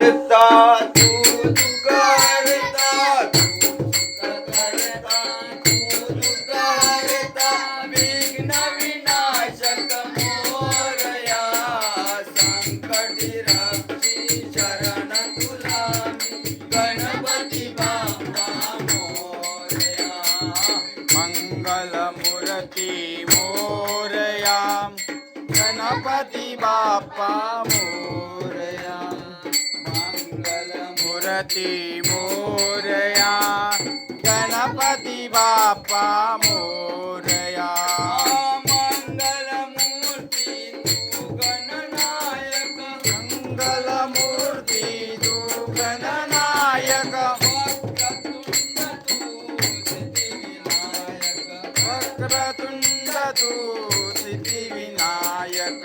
करता तू दुःख हरता, तू सुख करता, तू दुःख हरता, विघ्न विनाशक मोरया, संकटी रक्षी शरण तुला मी, गणपती बाप्पा मोरया. मंगलमूर्ती मोरया, गणपती बाप्पा मोरया. मंगलमूर्ती मोरया, गणपती बाप्पा मोरया. मंगलमूर्ती तू गणनायक, मंगलमूर्ती तू गणनायक, वक्रतुंड तू सिद्धिविनायक, वक्रतुंड तू सिद्धिविनायक.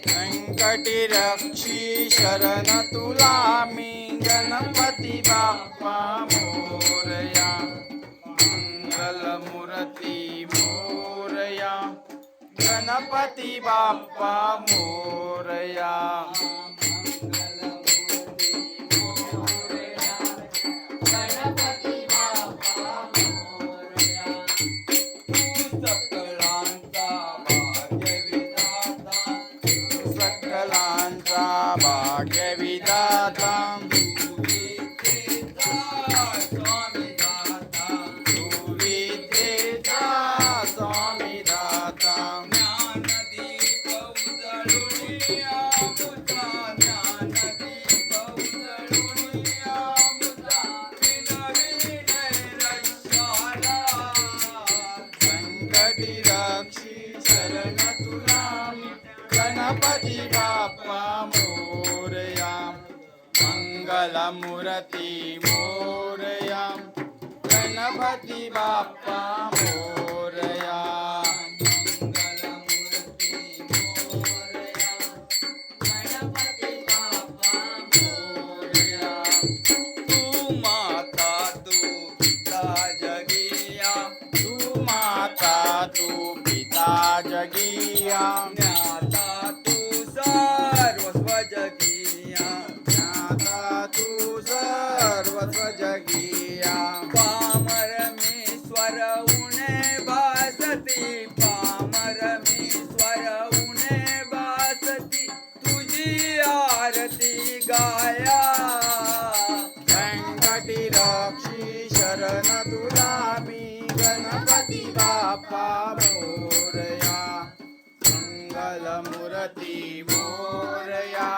संकटी रक्षी शरण तुला मी, गणपती बाप्पा मोरया. मंगलमूर्ती मोरया, गणपती बाप्पा मोरया. सकलांचा भाग्यविधाता, तू विद्येचा स्वामी दाता, तू विद्येचा स्वामी दाता. ज्ञानदीप उजळून अमृता, ज्ञानदीप उजळून अमृता, विनविनय रक्षाला. संकटी रक्षी शरण तुला मी, गणपती बाप्पा मोरया. मंगलमूर्ती मोरया, गणपती बाप्पा मोरया. मंगलमूर्ती मोरया, गणपती बाप्पा मोरया. तू माता तू पिता जगिया, तू माता तू पिता जगिया. ज्ञाता तू सर्वस्व जगिया, ज्ञाता तू सर्वस्व जगिया. पामरमेश्वर उणे भासती, पामरमेश्वर उणे भासती, तुझी आरती गाया. संकटी रक्षी शरण तुला मी, गणपती बाप्पा मोरया. मंगलमूर्ती मोरया,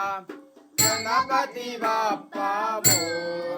गणपती बाप्पा मोरया.